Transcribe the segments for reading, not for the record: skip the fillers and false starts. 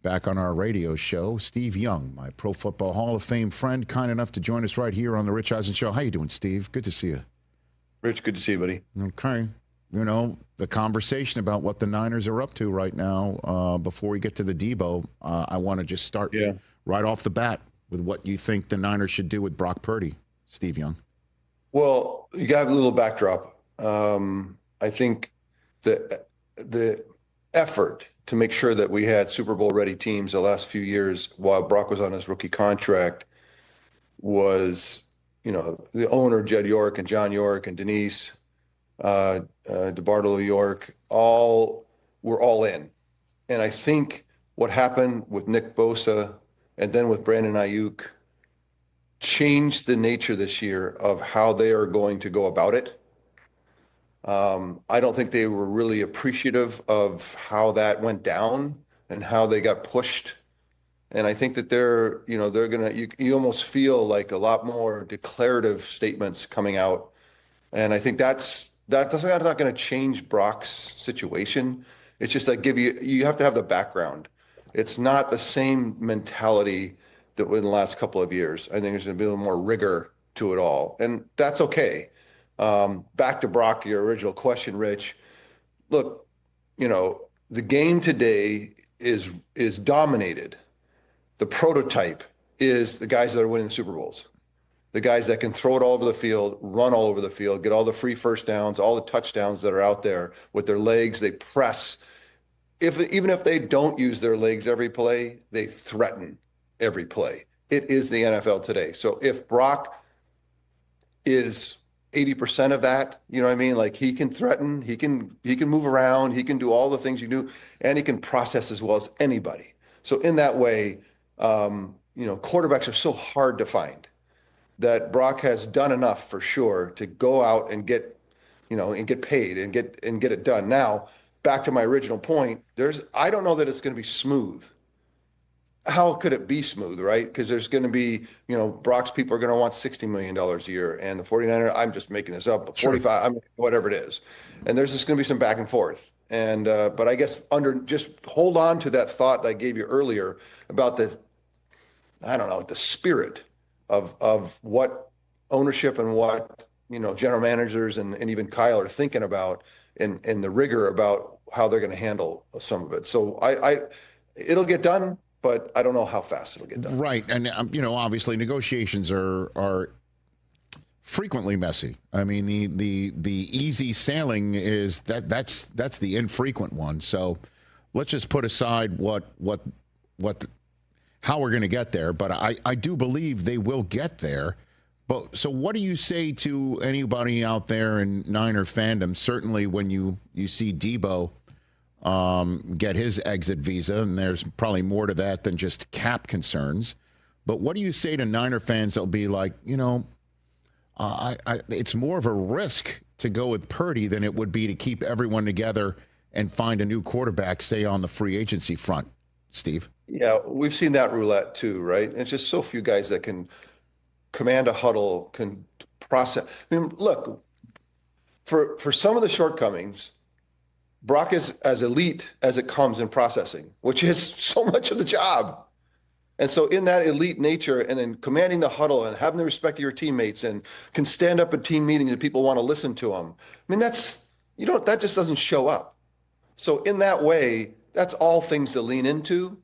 back on our radio show. Steve Young, my Pro Football Hall of Fame friend, kind enough to join us right here on the Rich Eisen Show. How you doing, Steve? Good to see you. Rich, good to see you, buddy. Okay. You know, the conversation about what the Niners are up to right now, before we get to the DeeBo, I want to just start right off the bat with what you think the Niners should do with Brock Purdy, Steve Young. Well, you got a little backdrop. I think the effort to make sure that we had Super Bowl ready teams the last few years while Brock was on his rookie contract was, you know, the owner, Jed York and John York and Denise, DeBartolo York, were all in. And I think what happened with Nick Bosa and then with Brandon Ayuk changed the nature this year of how they are going to go about it. I don't think they were really appreciative of how that went down and how they got pushed. And I think that they're going to, you almost feel like a lot more declarative statements coming out. And I think that's not going to change Brock's situation. It's just that you have to have the background. It's not the same mentality that in the last couple of years. I think there's going to be a little more rigor to it all. And that's okay. Back to Brock, your original question, Rich. Look, you know, the game today is dominated. The prototype is the guys that are winning the Super Bowls, the guys that can throw it all over the field, run all over the field, get all the free first downs, all the touchdowns that are out there with their legs. They press. Even if they don't use their legs every play, they threaten every play. It is the NFL today. So if Brock is 80% of that, you know what I mean? Like, he can threaten, he can move around, he can do all the things you do, and he can process as well as anybody. So in that way, you know, quarterbacks are so hard to find that Brock has done enough for sure to go out and get, you know, and get paid and get it done. Now, back to my original point, I don't know that it's going to be smooth. How could it be smooth, right? Because there's going to be, you know, Brock's people are going to want $60 million a year, and the 49ers, I'm just making this up, but 45, sure. Whatever it is. And there's just going to be some back and forth. And, but I guess just hold on to that thought that I gave you earlier about the spirit of what ownership and what, you know, general managers and even Kyle are thinking about and the rigor about how they're going to handle some of it. So it'll get done, but I don't know how fast it'll get done. Right. And, you know, obviously negotiations are frequently messy. I mean, the easy sailing is that's the infrequent one. So let's just put aside how we're going to get there. But I do believe they will get there. But so what do you say to anybody out there in Niner fandom? Certainly when you see DeeBo get his exit visa, and there's probably more to that than just cap concerns. But what do you say to Niner fans that'll be like, you know, it's more of a risk to go with Purdy than it would be to keep everyone together and find a new quarterback, say, on the free agency front, Steve? Yeah, we've seen that roulette too, right? And it's just so few guys that can command a huddle, can process. I mean, look, for some of the shortcomings, Brock is as elite as it comes in processing, which is so much of the job. And so in that elite nature, and then commanding the huddle and having the respect of your teammates, and can stand up at team meetings and people want to listen to him. I mean, that just doesn't show up. So in that way, that's all things to lean into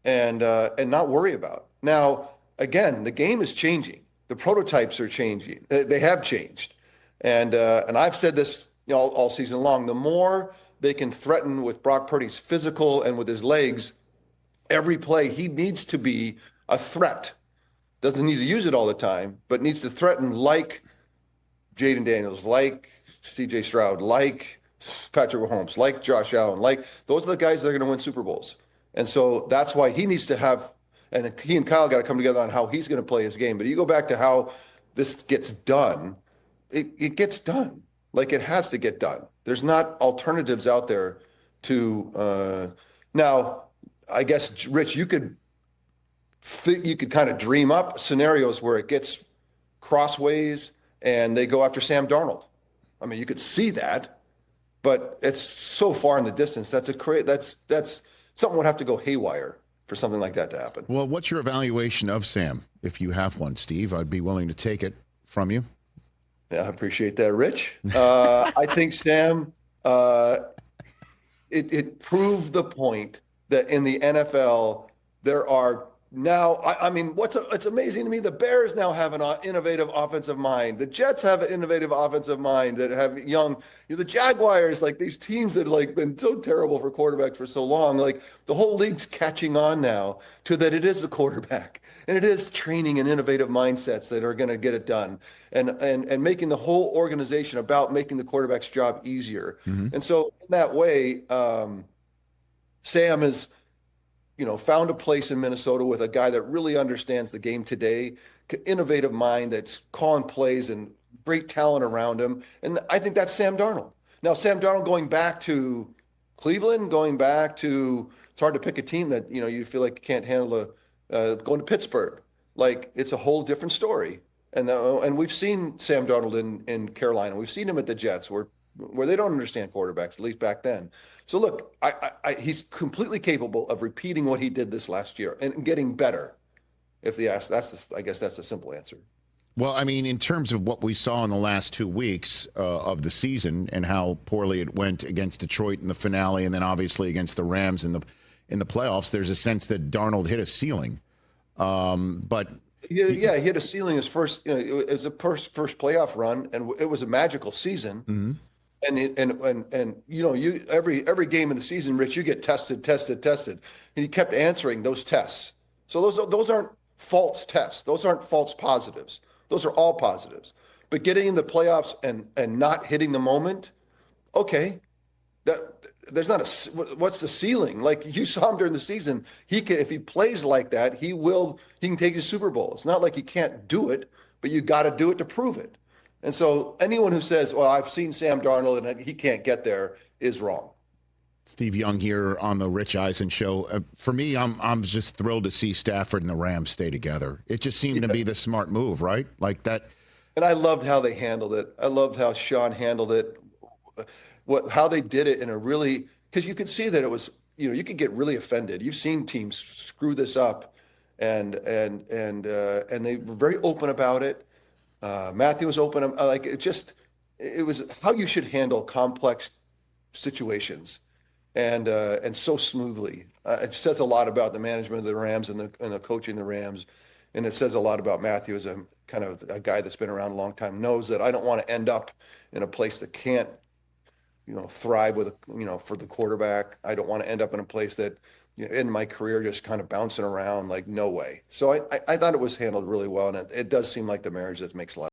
and not worry about. Now, again, the game is changing. The prototypes are changing. They have changed. And I've said this, you know, all season long. The more they can threaten with Brock Purdy's physical and with his legs, every play, he needs to be a threat. Doesn't need to use it all the time, but needs to threaten like Jayden Daniels, like C.J. Stroud, like Patrick Mahomes, like Josh Allen, like those are the guys that are going to win Super Bowls. And so that's why he needs to have, and he and Kyle got to come together on how he's going to play his game. But you go back to how this gets done, it gets done. Like, it has to get done. There's not alternatives out there to now. I guess, Rich, you could kind of dream up scenarios where it gets crossways and they go after Sam Darnold. I mean, you could see that, but it's so far in the distance. That's something would have to go haywire for something like that to happen. Well, what's your evaluation of Sam? If you have one, Steve, I'd be willing to take it from you. Yeah, I appreciate that, Rich. I think Sam, it proved the point that in the NFL, there are now, I mean, it's amazing to me. The Bears now have an innovative offensive mind. The Jets have an innovative offensive mind that have the Jaguars, like these teams that like been so terrible for quarterbacks for so long, like the whole league's catching on now to that it is the quarterback. And it is training and innovative mindsets that are going to get it done, and making the whole organization about making the quarterback's job easier. Mm-hmm. And so in that way, Sam has, found a place in Minnesota with a guy that really understands the game today, innovative mind that's calling plays and great talent around him. And I think that's Sam Darnold. Now, Sam Darnold going back to Cleveland, it's hard to pick a team that, you feel like you can't handle going to Pittsburgh. Like, it's a whole different story. And we've seen Sam Darnold in Carolina. We've seen him at the Jets where they don't understand quarterbacks, at least back then. So look, he's completely capable of repeating what he did this last year and getting better. I guess that's the simple answer. Well, I mean, in terms of what we saw in the last 2 weeks of the season and how poorly it went against Detroit in the finale, and then obviously against the Rams in the playoffs, there's a sense that Darnold hit a ceiling. But he hit a ceiling his first. It was a first playoff run, and it was a magical season. Mm-hmm. And every game in the season, Rich, you get tested, and he kept answering those tests. So those aren't false tests. Those aren't false positives. Those are all positives. But getting in the playoffs and not hitting the moment, okay, there's not what's the ceiling? Like, you saw him during the season. If he plays like that, he can take you to Super Bowl. It's not like he can't do it, but you got to do it to prove it. And so anyone who says, well, I've seen Sam Darnold and he can't get there is wrong. Steve Young here on the Rich Eisen Show. For me, I'm just thrilled to see Stafford and the Rams stay together. It just seemed to be the smart move, right? Like that. And I loved how they handled it. I loved how Sean handled it. How they did it in a really, because you could see that it was, you could get really offended. You've seen teams screw this up, and they were very open about it. Matthew was open. It was how you should handle complex situations, and so smoothly. It says a lot about the management of the Rams and the coaching of the Rams, and it says a lot about Matthew as a kind of a guy that's been around a long time, knows that I don't want to end up in a place that can't, thrive with, for the quarterback. I don't want to end up in a place that, in my career, just kind of bouncing around, like, no way. So I thought it was handled really well, and it does seem like the marriage that makes a lot